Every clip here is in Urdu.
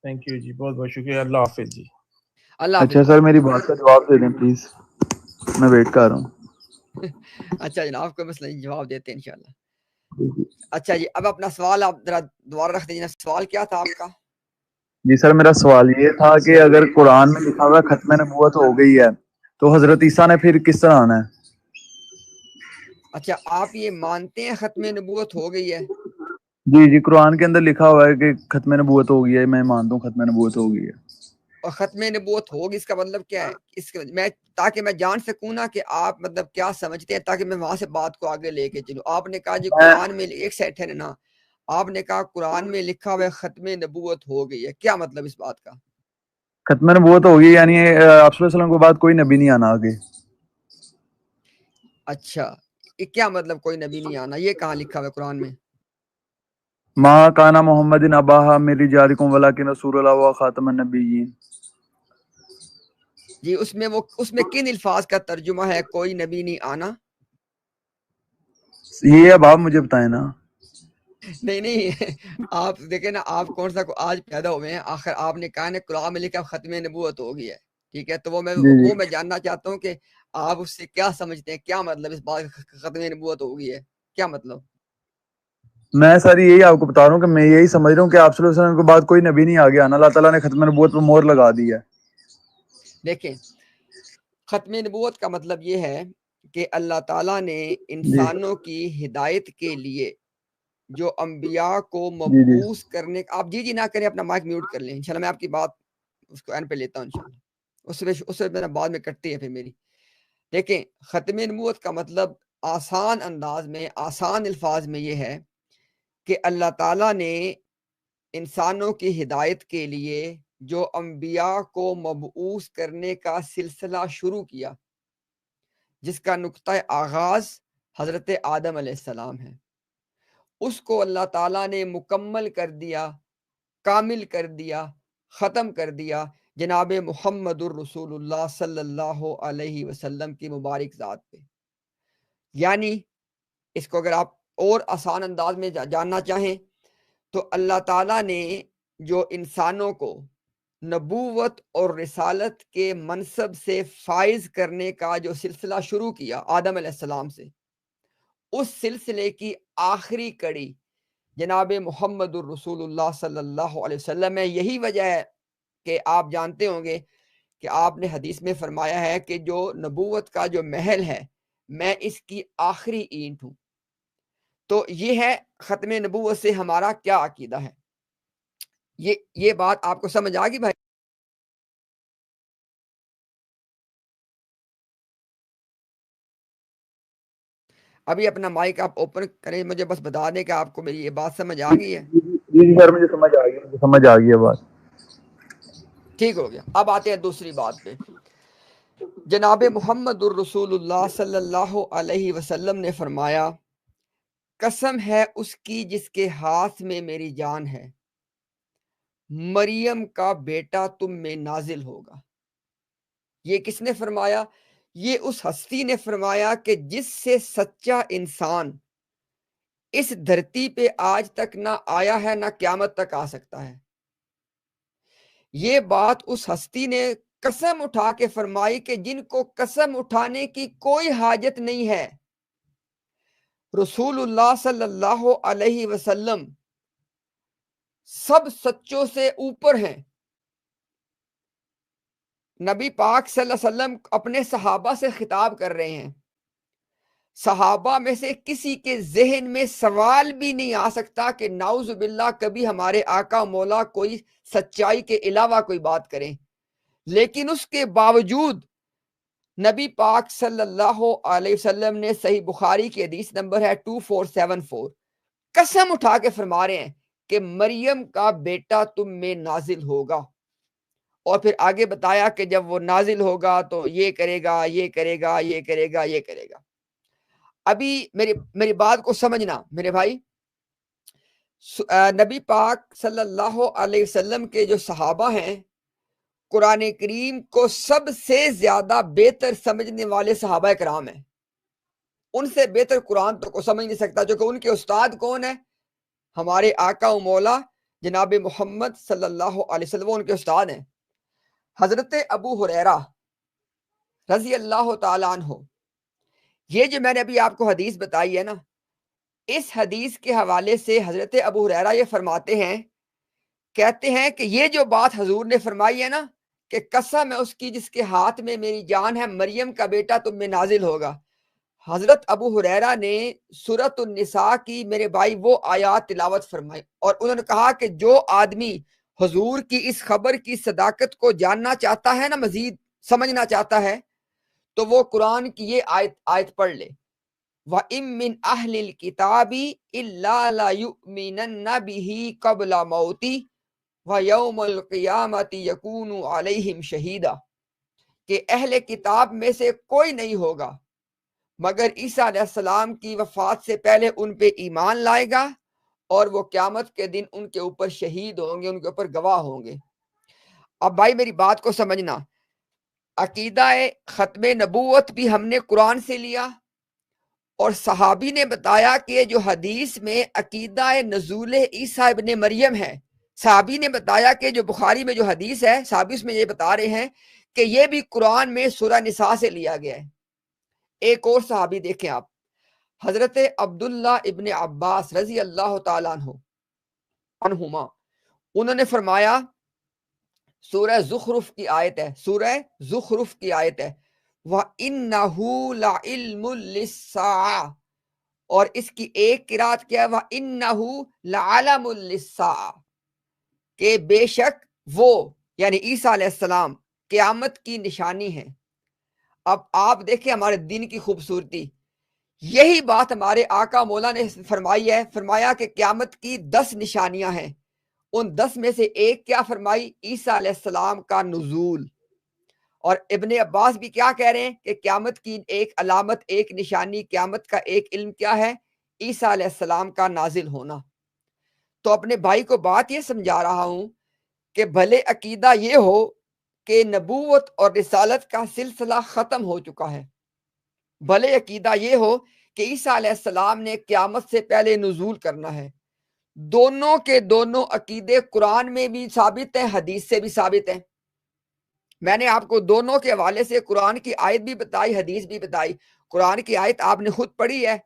تھینک یو جی، بہت بہت شکریہ، اللہ حافظ جی۔ اللہ حافظ۔ اچھا سر میری بات کا جواب دے دیں پلیز، میں ویٹ کر رہا ہوں۔ اچھا جناب کوئی مسئلہ نہیں، جواب دیتے ہیں انشاءاللہ۔ اچھا جی اب اپنا سوال آپ ذرا دوبارہ رکھ دیجیے، سوال کیا تھا آپ کا؟ جی سر میرا سوال یہ تھا کہ اگر قرآن میں لکھا ہوا ختم نبوت ہو گئی ہے تو حضرت عیسیٰ نے پھر کس طرح آنا ہے؟ اچھا آپ یہ مانتے ہیں ختم نبوت ہو گئی ہے؟ جی جی قرآن کے اندر لکھا ہوا ہے کہ ختم نبوت ہو گئی ہے، میں مانتا ہوں ختم نبوت ہو گئی ہے۔ اور ختم نبوت ہوگی اس کا مطلب کیا ہے؟ اس کے میں تاکہ میں جان سکوں نا کہ آپ مطلب کیا سمجھتے ہیں، تاکہ میں وہاں سے بات کو آگے لے کے چلوں۔ آپ نے کہا جی قرآن میں ایک سیٹ ہے نا، آپ نے کہا قرآن میں لکھا ہوا ہے ختم نبوت ہو گئی ہے، کیا مطلب اس بات کا؟ ختم نبوت ہو گئی یعنی آپ صلی اللہ علیہ وسلم کے بعد کوئی نبی نہیں آنا آگے۔ اچھا یہ کیا مطلب کوئی نبی نہیں آنا؟ یہ کہاں لکھا ہوا ہے قرآن میں؟ ما کانا محمد اباہا من رجالکم ولکن رسول اللہ و خاتم النبیین۔ جی اس میں کن الفاظ کا ترجمہ ہے کوئی نبی نہیں آنا؟ یہ اب آپ مجھے بتائیں نا۔ نہیں آپ دیکھیں نا، آپ کون سا آج پیدا ہوئے ہیں، آخر آپ نے کہا نا قرآن میں لکھا ختم نبوت ہو گئی ہے، ٹھیک ہے، تو وہ جی میں جاننا چاہتا ہوں کہ آپ اس سے کیا سمجھتے ہیں، کیا مطلب اس بات ختم نبوت ہو گئی ہے، کیا مطلب؟ میں سر یہی آپ کو بتا رہا ہوں کہ میں یہی سمجھ رہا ہوں کہ آپ صلی اللہ علیہ وسلم کے بعد کوئی نبی نہیں آگے آنا، اللہ تعالیٰ نے ختم نبوت پر مہر لگا دی ہے۔ دیکھیں ختم نبوت کا مطلب یہ ہے کہ اللہ تعالیٰ نے جی انسانوں کی ہدایت کے لیے جو انبیاء کو جی جی مبعوث کرنے، آپ جی نہ کریں، اپنا مائک میوٹ کر لیں انشاءاللہ، میں آپ کی بات اس کو اینڈ پہ لیتا ہوں انشاءاللہ، اس سے میرا بعد میں کٹتی ہے پھر میری۔ دیکھیں ختم نبوت کا مطلب آسان انداز میں، آسان الفاظ میں یہ ہے کہ اللہ تعالیٰ نے انسانوں کی ہدایت کے لیے جو انبیاء کو مبعوث کرنے کا سلسلہ شروع کیا، جس کا نقطہ آغاز حضرت آدم علیہ السلام ہے، اس کو اللہ تعالیٰ نے مکمل کر دیا، کامل کر دیا، ختم کر دیا جناب محمد الرسول اللہ صلی اللہ علیہ وسلم کی مبارک ذات پہ۔ یعنی اس کو اگر آپ اور آسان انداز میں جاننا چاہیں تو اللہ تعالیٰ نے جو انسانوں کو نبوت اور رسالت کے منصب سے فائز کرنے کا جو سلسلہ شروع کیا آدم علیہ السلام سے، اس سلسلے کی آخری کڑی جناب محمد الرسول اللہ صلی اللہ علیہ وسلم ہے۔ یہی وجہ ہے کہ آپ جانتے ہوں گے کہ آپ نے حدیث میں فرمایا ہے کہ جو نبوت کا جو محل ہے میں اس کی آخری اینٹ ہوں۔ تو یہ ہے ختم نبوت سے ہمارا کیا عقیدہ ہے۔ یہ بات آپ کو سمجھ آ گئی بھائی؟ ابھی اپنا مائک آپ اوپن کریں، مجھے بس بتا دیں کہ آپ کو میری یہ بات سمجھ آ گئی ہے؟ جی سر مجھے سمجھ آ گئی ہے بات۔ ٹھیک ہو گیا۔ اب آتے ہیں دوسری بات پہ۔ جناب محمد الرسول اللہ صلی اللہ علیہ وسلم نے فرمایا، قسم ہے اس کی جس کے ہاتھ میں میری جان ہے، مریم کا بیٹا تم میں نازل ہوگا۔ یہ کس نے فرمایا؟ یہ اس ہستی نے فرمایا کہ جس سے سچا انسان اس دھرتی پہ آج تک نہ آیا ہے نہ قیامت تک آ سکتا ہے۔ یہ بات اس ہستی نے قسم اٹھا کے فرمائی کہ جن کو قسم اٹھانے کی کوئی حاجت نہیں ہے۔ رسول اللہ صلی اللہ علیہ وسلم سب سچوں سے اوپر ہیں۔ نبی پاک صلی اللہ علیہ وسلم اپنے صحابہ سے خطاب کر رہے ہیں، صحابہ میں سے کسی کے ذہن میں سوال بھی نہیں آ سکتا کہ نعوذ باللہ کبھی ہمارے آقا مولا کوئی سچائی کے علاوہ کوئی بات کریں، لیکن اس کے باوجود نبی پاک صلی اللہ علیہ وسلم نے صحیح بخاری کی حدیث نمبر ہے 2474 قسم اٹھا کے فرما رہے ہیں کہ مریم کا بیٹا تم میں نازل ہوگا، اور پھر آگے بتایا کہ جب وہ نازل ہوگا تو یہ کرے گا، یہ کرے گا، یہ کرے گا، یہ کرے گا۔ ابھی میری بات کو سمجھنا میرے بھائی، نبی پاک صلی اللہ علیہ وسلم کے جو صحابہ ہیں، قرآن کریم کو سب سے زیادہ بہتر سمجھنے والے صحابہ کرام ہیں۔ ان سے بہتر قرآن تو کو سمجھ نہیں سکتا، جو کہ ان کے استاد کون ہیں؟ ہمارے آقا و مولا جناب محمد صلی اللہ علیہ وسلم، وہ ان کے استاد ہیں، حضرت ابو ہریرہ رضی اللہ تعالیٰ عنہ. یہ جو میں نے ابھی آپ کو حدیث بتائی ہے نا، اس حدیث کے حوالے سے حضرت ابو ہریرہ یہ فرماتے ہیں، کہتے ہیں کہ یہ جو بات حضور نے فرمائی ہے نا کہ قسم ہے اس کی جس کے ہاتھ میں میری جان ہے، مریم کا بیٹا تم میں نازل ہوگا. حضرت ابو ہریرہ نے سورۃ النساء کی میرے بھائی وہ آیات تلاوت فرمائی، اور انہوں نے کہا کہ جو آدمی حضور کی اس خبر کی صداقت کو جاننا چاہتا ہے نا، مزید سمجھنا چاہتا ہے، تو وہ قرآن کی یہ آیت پڑھ لے. وَإِن مِّنْ أَهْلِ الْكِتَابِ إِلَّا لَيُؤْمِنَنَّ بِهِ قَبْلَ مَوْتِهِ وَيَوْمَ الْقِيَامَةِ يَكُونُ عَلَيْهِمْ شَهِيدًا، کہ اہل کتاب میں سے کوئی نہیں ہوگا مگر عیسیٰ علیہ السلام کی وفات سے پہلے ان پہ ایمان لائے گا، اور وہ قیامت کے دن ان کے اوپر شہید ہوں گے، ان کے اوپر گواہ ہوں گے. اب بھائی میری بات کو سمجھنا، عقیدہ ختم نبوت بھی ہم نے قرآن سے لیا، اور صحابی نے بتایا کہ جو حدیث میں عقیدہ نزول عیسیٰ ابن مریم ہے، صحابی نے بتایا کہ جو بخاری میں جو حدیث ہے، صحابی اس میں یہ بتا رہے ہیں کہ یہ بھی قرآن میں سورہ نساء سے لیا گیا ہے. ایک اور صحابی دیکھیں آپ، حضرت عبداللہ ابن عباس رضی اللہ تعالیٰ عنہما، انہوں نے فرمایا، سورہ زخرف کی آیت ہے، سورہ زخرف کی آیت ہے، وَإِنَّهُ لَعِلْمٌ لِلسَّاعَةِ، اور اس کی ایک قرات کیا ہے، وَإِنَّهُ لَعَلَمٌ لِلسَّاعَةِ، کہ بے شک وہ یعنی عیسیٰ علیہ السلام قیامت کی نشانی ہے. اب آپ دیکھیں ہمارے دین کی خوبصورتی، یہی بات ہمارے آقا مولا نے فرمائی ہے. فرمایا کہ قیامت کی 10 نشانیاں ہیں، ان 10 میں سے ایک کیا فرمائی؟ عیسیٰ علیہ السلام کا نزول. اور ابن عباس بھی کیا کہہ رہے ہیں کہ قیامت کی ایک علامت، ایک نشانی، قیامت کا ایک علم کیا ہے؟ عیسیٰ علیہ السلام کا نازل ہونا. تو اپنے بھائی کو بات یہ سمجھا رہا ہوں کہ بھلے عقیدہ یہ ہو کہ نبوت اور رسالت کا سلسلہ ختم ہو چکا ہے، بھلے عقیدہ یہ ہو کہ عیسیٰ علیہ السلام نے قیامت سے پہلے نزول کرنا ہے، دونوں کے دونوں عقیدے قرآن میں بھی ثابت ہیں، حدیث سے بھی ثابت ہیں. میں نے آپ کو دونوں کے حوالے سے قرآن کی آیت بھی بتائی، حدیث بھی بتائی. قرآن کی آیت آپ نے خود پڑھی ہے،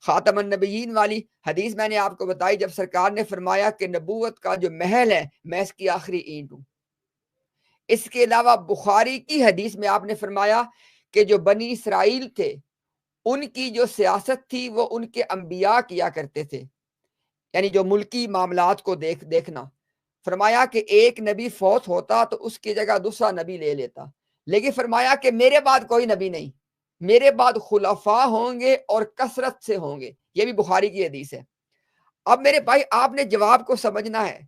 خاتم النبیین والی. حدیث میں نے آپ کو بتائی جب سرکار نے فرمایا کہ نبوت کا جو محل ہے میں اس کی آخری اینٹ ہوں. اس کے علاوہ بخاری کی حدیث میں آپ نے فرمایا کہ جو بنی اسرائیل تھے ان کی جو سیاست تھی وہ ان کے انبیاء کیا کرتے تھے، یعنی جو ملکی معاملات کو دیکھنا. فرمایا کہ ایک نبی فوت ہوتا تو اس کی جگہ دوسرا نبی لے لیتا، لیکن فرمایا کہ میرے بعد کوئی نبی نہیں، میرے بعد خلفاء ہوں گے اور کثرت سے ہوں گے. یہ بھی بخاری کی حدیث ہے. اب میرے بھائی آپ نے جواب کو سمجھنا ہے.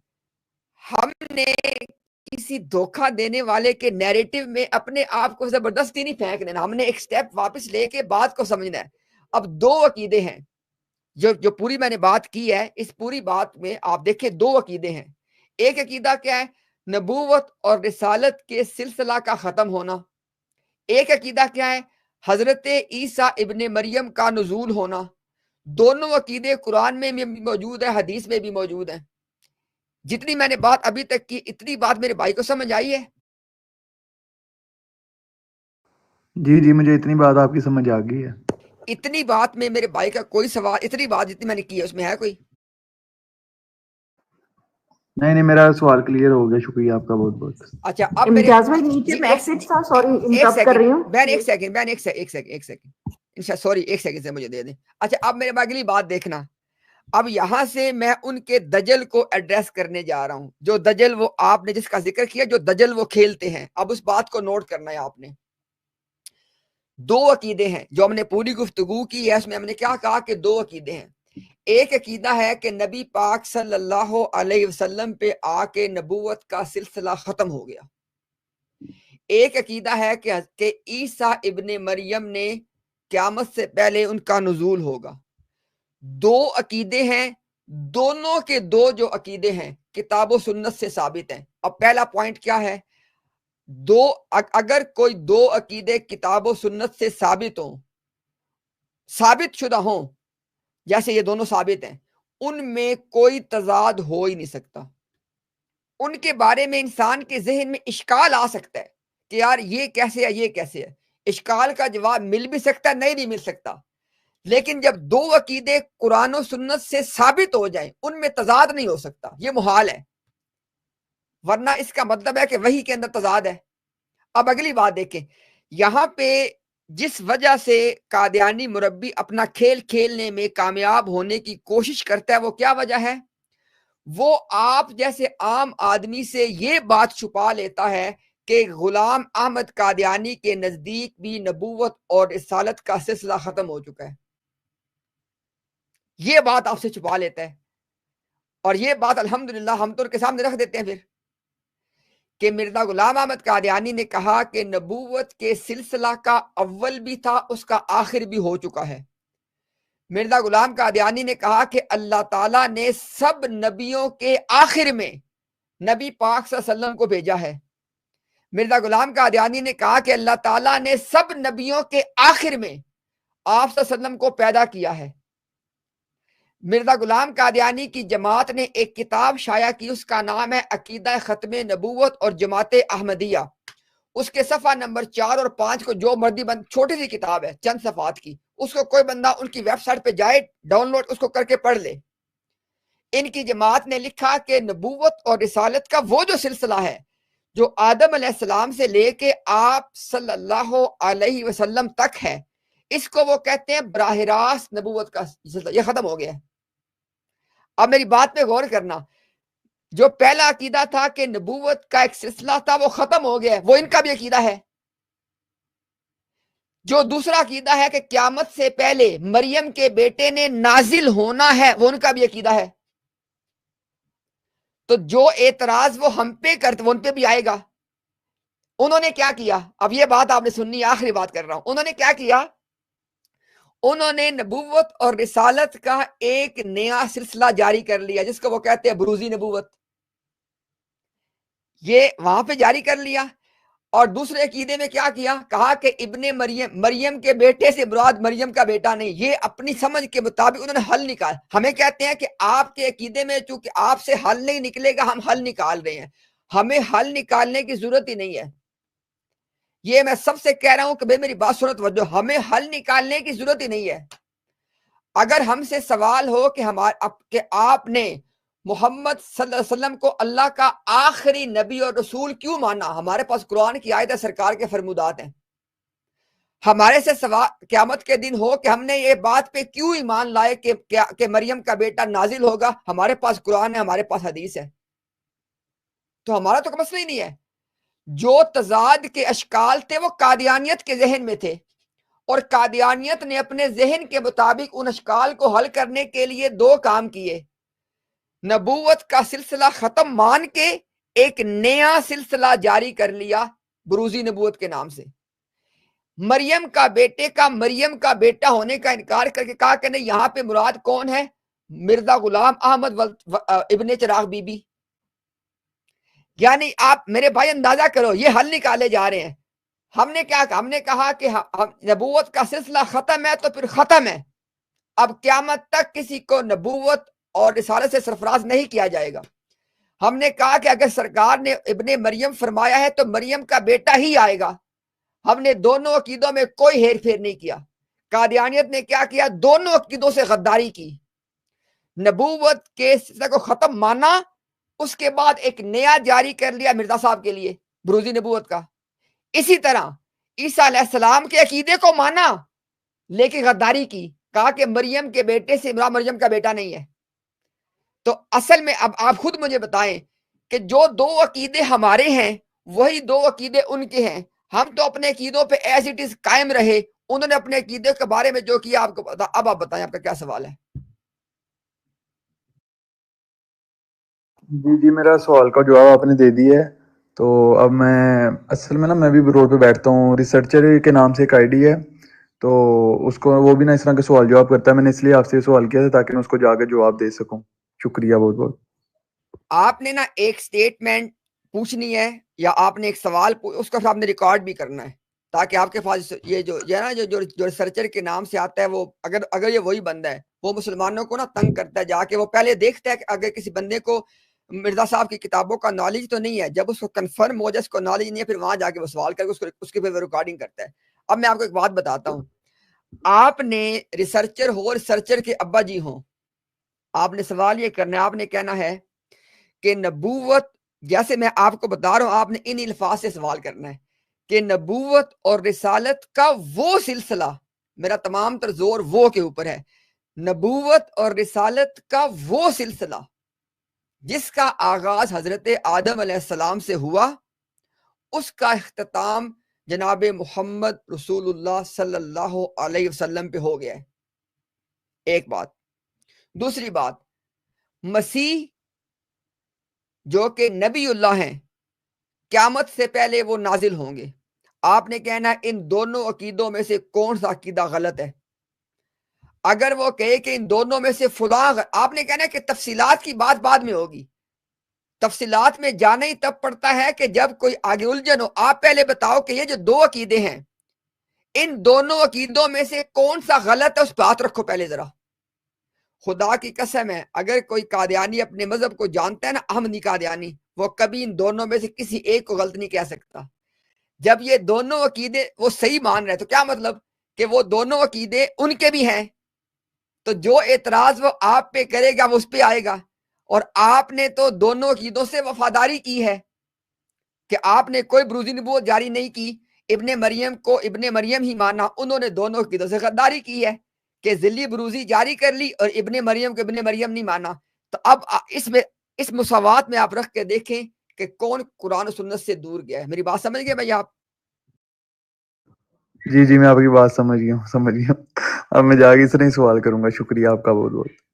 ہم نے کسی دھوکہ دینے والے کے نیریٹو میں اپنے آپ کو زبردستی نہیں پھینک دینا، ہم نے ایک سٹیپ واپس لے کے بات کو سمجھنا ہے. اب 2 عقیدے ہیں جو پوری میں نے بات کی ہے، اس پوری بات میں آپ دیکھیں 2 عقیدے ہیں. ایک عقیدہ کیا ہے؟ نبوت اور رسالت کے سلسلہ کا ختم ہونا. ایک عقیدہ کیا ہے؟ حضرت عیسیٰ ابن مریم کا نزول ہونا. دونوں عقیدے قرآن میں بھی موجود ہے، حدیث میں بھی موجود ہیں. جتنی میں نے بات ابھی تک کی، اتنی بات میرے بھائی کو سمجھ آئی ہے؟ جی مجھے اتنی بات آپ کی سمجھ آ گئی ہے. اتنی بات میں میرے بھائی کا کوئی سوال، اتنی بات جتنی میں نے کی ہے اس میں ہے کوئی؟ نہیں میرا سوال کلیئر ہو گیا، شکریہ آپ کا بہت بہت. اچھا اب امتیاز بھائی نیچے میسج تھا، سوری انٹرپٹ کر رہی ہوں. ایک سیکنڈ سوری، ایک سیکنڈ سے مجھے دے دیں. اچھا اب میرے اگلی بات دیکھنا. اب یہاں سے میں ان کے دجل کو ایڈریس کرنے جا رہا ہوں. جو دجل وہ آپ نے جس کا ذکر کیا، جو دجل وہ کھیلتے ہیں، اب اس بات کو نوٹ کرنا ہے آپ نے. 2 عقیدے ہیں جو ہم نے پوری گفتگو کی ہے، اس میں ہم نے کیا کہا کہ 2 عقیدے ہیں. ایک عقیدہ ہے کہ نبی پاک صلی اللہ علیہ وسلم پہ آ کے نبوت کا سلسلہ ختم ہو گیا. ایک عقیدہ ہے کہ عیسیٰ ابن مریم نے قیامت سے پہلے ان کا نزول ہوگا. 2 عقیدے ہیں، دونوں کے 2 جو عقیدے ہیں کتاب و سنت سے ثابت ہیں. اب پہلا پوائنٹ کیا ہے؟ اگر کوئی 2 عقیدے کتاب و سنت سے ثابت شدہ ہوں، جیسے یہ دونوں ثابت ہیں، ان میں کوئی تضاد ہو ہی نہیں سکتا. ان کے بارے میں انسان کے ذہن میں اشکال آ سکتا ہے کہ یار یہ کیسے ہے، یہ کیسے ہے. اشکال کا جواب مل بھی سکتا ہے، نہیں بھی مل سکتا. لیکن جب دو عقیدے قرآن و سنت سے ثابت ہو جائیں ان میں تضاد نہیں ہو سکتا، یہ محال ہے، ورنہ اس کا مطلب ہے کہ وحی کے اندر تضاد ہے. اب اگلی بات دیکھیں، یہاں پہ جس وجہ سے قادیانی مربی اپنا کھیل کھیلنے میں کامیاب ہونے کی کوشش کرتا ہے وہ کیا وجہ ہے؟ وہ آپ جیسے عام آدمی سے یہ بات چھپا لیتا ہے کہ غلام احمد قادیانی کے نزدیک بھی نبوت اور رسالت کا سلسلہ ختم ہو چکا ہے. یہ بات آپ سے چھپا لیتا ہے، اور یہ بات الحمدللہ ہم تو ان کے سامنے رکھ دیتے ہیں پھر کہ مرزا غلام احمد قادیانی نے کہا کہ نبوت کے سلسلہ کا اول بھی تھا، اس کا آخر بھی ہو چکا ہے. مرزا غلام قادیانی نے کہا کہ اللہ تعالیٰ نے سب نبیوں کے آخر میں نبی پاک صلی اللہ علیہ وسلم کو بھیجا ہے. مرزا غلام قادیانی نے کہا کہ اللہ تعالیٰ نے سب نبیوں کے آخر میں آپ صلی اللہ علیہ وسلم کو پیدا کیا ہے. مرزا غلام قادیانی کی جماعت نے ایک کتاب شائع کی، اس کا نام ہے عقیدہ ختم نبوت اور جماعت احمدیہ. اس کے صفحہ نمبر 4 اور 5 کو جو مرضی بند، چھوٹی سی کتاب ہے چند صفحات کی، اس کو کوئی بندہ ان کی ویب سائٹ پہ جائے ڈاؤن لوڈ اس کو کر کے پڑھ لے. ان کی جماعت نے لکھا کہ نبوت اور رسالت کا وہ جو سلسلہ ہے جو آدم علیہ السلام سے لے کے آپ صلی اللہ علیہ وسلم تک ہے، اس کو وہ کہتے ہیں براہ راست نبوت کا سلسلہ، یہ ختم ہو گیا ہے. اب میری بات پہ غور کرنا، جو پہلا عقیدہ تھا کہ نبوت کا ایک سلسلہ تھا وہ ختم ہو گیا ہے، وہ ان کا بھی عقیدہ ہے. جو دوسرا عقیدہ ہے کہ قیامت سے پہلے مریم کے بیٹے نے نازل ہونا ہے، وہ ان کا بھی عقیدہ ہے. تو جو اعتراض وہ ہم پہ کرتے وہ ان پہ بھی آئے گا. انہوں نے کیا کیا؟ اب یہ بات آپ نے سننی، آخری بات کر رہا ہوں. انہوں نے کیا کیا؟ انہوں نے نبوت اور رسالت کا ایک نیا سلسلہ جاری کر لیا جس کو وہ کہتے ہیں بروزی نبوت. یہ وہاں پہ جاری کر لیا، اور دوسرے عقیدے میں کیا کیا؟ کہا کہ ابن مریم کے بیٹے سے مراد مریم کا بیٹا نہیں. یہ اپنی سمجھ کے مطابق انہوں نے حل نکال. ہمیں کہتے ہیں کہ آپ کے عقیدے میں چونکہ آپ سے حل نہیں نکلے گا ہم حل نکال رہے ہیں. ہمیں حل نکالنے کی ضرورت ہی نہیں ہے. یہ میں سب سے کہہ رہا ہوں کہ بھئی میری بات سنو توجہ، ہمیں حل نکالنے کی ضرورت ہی نہیں ہے. اگر ہم سے سوال ہو کہ آپ نے محمد صلی اللہ علیہ وسلم کو اللہ کا آخری نبی اور رسول کیوں مانا، ہمارے پاس قرآن کی آیت ہے، سرکار کے فرمودات ہیں. ہمارے سے سوال قیامت کے دن ہو کہ ہم نے یہ بات پہ کیوں ایمان لائے کہ مریم کا بیٹا نازل ہوگا، ہمارے پاس قرآن ہے، ہمارے پاس حدیث ہے. تو ہمارا تو مسئلہ ہی نہیں ہے. جو تضاد کے اشکال تھے وہ قادیانیت کے ذہن میں تھے، اور قادیانیت نے اپنے ذہن کے مطابق ان اشکال کو حل کرنے کے لیے دو کام کیے. نبوت کا سلسلہ ختم مان کے ایک نیا سلسلہ جاری کر لیا بروزی نبوت کے نام سے. مریم کا بیٹا ہونے کا انکار کر کے کہا کہ نہیں، یہاں پہ مراد کون ہے؟ مرزا غلام احمد ابن چراغ بی بی. یعنی آپ میرے بھائی اندازہ کرو، یہ حل نکالے جا رہے ہیں. ہم نے کیا کہا؟ ہم نے کہا کہ نبوت کا سلسلہ ختم ہے تو پھر ختم ہے. اب قیامت تک کسی کو نبوت اور رسالت سے سرفراز نہیں کیا جائے گا. ہم نے کہا کہ اگر سرکار نے ابن مریم فرمایا ہے تو مریم کا بیٹا ہی آئے گا. ہم نے دونوں عقیدوں میں کوئی ہیر پھیر نہیں کیا. قادیانیت نے کیا کیا؟ دونوں عقیدوں سے غداری کی. نبوت کے سلسلے کو ختم مانا، اس کے بعد ایک نیا جاری کر لیا مرزا صاحب کے لیے بروزی نبوت کا. اسی طرح عیسیٰ علیہ السلام کے عقیدے کو مانا لیکن غداری کی، کہا کہ مریم کے بیٹے سے مریم کا بیٹا نہیں ہے. تو اصل میں اب آپ خود مجھے بتائیں کہ جو دو عقیدے ہمارے ہیں وہی دو عقیدے ان کے ہیں. ہم تو اپنے عقیدوں پہ ایز اٹ از قائم رہے، انہوں نے اپنے عقیدے کے بارے میں جو کیا آپ کو پتا. اب آپ بتائیں آپ کا کیا سوال ہے؟ جی میرا سوال کا جواب آپ نے دے دیا ہے. تو اب میں اصل میں میں بھی روڈ پہ بیٹھتا ہوں، ریسرچر کے نام سے ایک آئی ڈی ہے، تو اس کو وہ بھی اس طرح کے سوال جواب کرتا ہے. میں نے اس لیے آپ سے سوال کیا تھا تاکہ میں اس کو جا کے جواب دے سکوں. شکریہ بہت بہت. آپ نے ایک سٹیٹمنٹ پوچھنی ہے یا آپ نے ایک سوال اس کا آپ نے ریکارڈ بھی کرنا ہے تاکہ آپ کے پاس یہ جو ریسرچر کے نام سے آتا ہے وہ اگر یہ وہی بندہ ہے وہ مسلمانوں کو تنگ کرتا ہے، جا کے وہ پہلے دیکھتا ہے کہ اگر کسی بندے کو مرزا صاحب کی کتابوں کا نالج تو نہیں ہے، جب اس کو کنفرم ہو جائے اس کو نالج نہیں ہے، پھر وہاں جا کے وہ سوال کر کے اس کے پھر ریکارڈنگ کرتا ہے۔ اب میں آپ کو ایک بات بتاتا ہوں، آپ نے ریسرچر ہو، ریسرچر کے ابا جی ہوں، آپ نے سوال یہ کرنا ہے، آپ نے کہنا ہے کہ نبوت، جیسے میں آپ کو بتا رہا ہوں، آپ نے ان الفاظ سے سوال کرنا ہے کہ نبوت اور رسالت کا وہ سلسلہ، میرا تمام تر زور وہ کے اوپر ہے، نبوت اور رسالت کا وہ سلسلہ جس کا آغاز حضرت آدم علیہ السلام سے ہوا، اس کا اختتام جناب محمد رسول اللہ صلی اللہ علیہ وسلم پہ ہو گیا ہے، ایک بات۔ دوسری بات، مسیح جو کہ نبی اللہ ہیں، قیامت سے پہلے وہ نازل ہوں گے۔ آپ نے کہنا ہے ان دونوں عقیدوں میں سے کون سا عقیدہ غلط ہے؟ اگر وہ کہے کہ ان دونوں میں سے فلاں، آپ نے کہنا ہے کہ تفصیلات کی بات بعد میں ہوگی، تفصیلات میں جانا ہی تب پڑتا ہے کہ جب کوئی آگے الجھن ہو۔ آپ پہلے بتاؤ کہ یہ جو دو عقیدے ہیں، ان دونوں عقیدوں میں سے کون سا غلط ہے، اس پہ ہاتھ رکھو پہلے ذرا۔ خدا کی قسم ہے، اگر کوئی قادیانی اپنے مذہب کو جانتا ہے نا، احمدی قادیانی، وہ کبھی ان دونوں میں سے کسی ایک کو غلط نہیں کہہ سکتا۔ جب یہ دونوں عقیدے وہ صحیح مان رہے تو کیا مطلب کہ وہ دونوں عقیدے ان کے بھی ہیں، تو جو اعتراض وہ آپ پہ کرے گا وہ اس پہ آئے گا۔ اور آپ نے تو دونوں عقیدوں سے وفاداری کی ہے کہ آپ نے کوئی بروزی نبوت جاری نہیں کی، ابن مریم کو ابن مریم ہی مانا، انہوں نے دونوں عقیدوں سے غداری کی ہے کہ ذلی بروزی جاری کر لی اور ابن مریم کو ابن مریم نہیں مانا۔ تو اب اس مساوات میں آپ رکھ کے دیکھیں کہ کون قرآن و سنت سے دور گیا ہے۔ میری بات سمجھ گئے بھائی آپ؟ جی میں آپ کی بات سمجھ گیا ہوں۔ اب میں جا کے اس طرح ہی سوال کروں گا۔ شکریہ آپ کا بہت بہت۔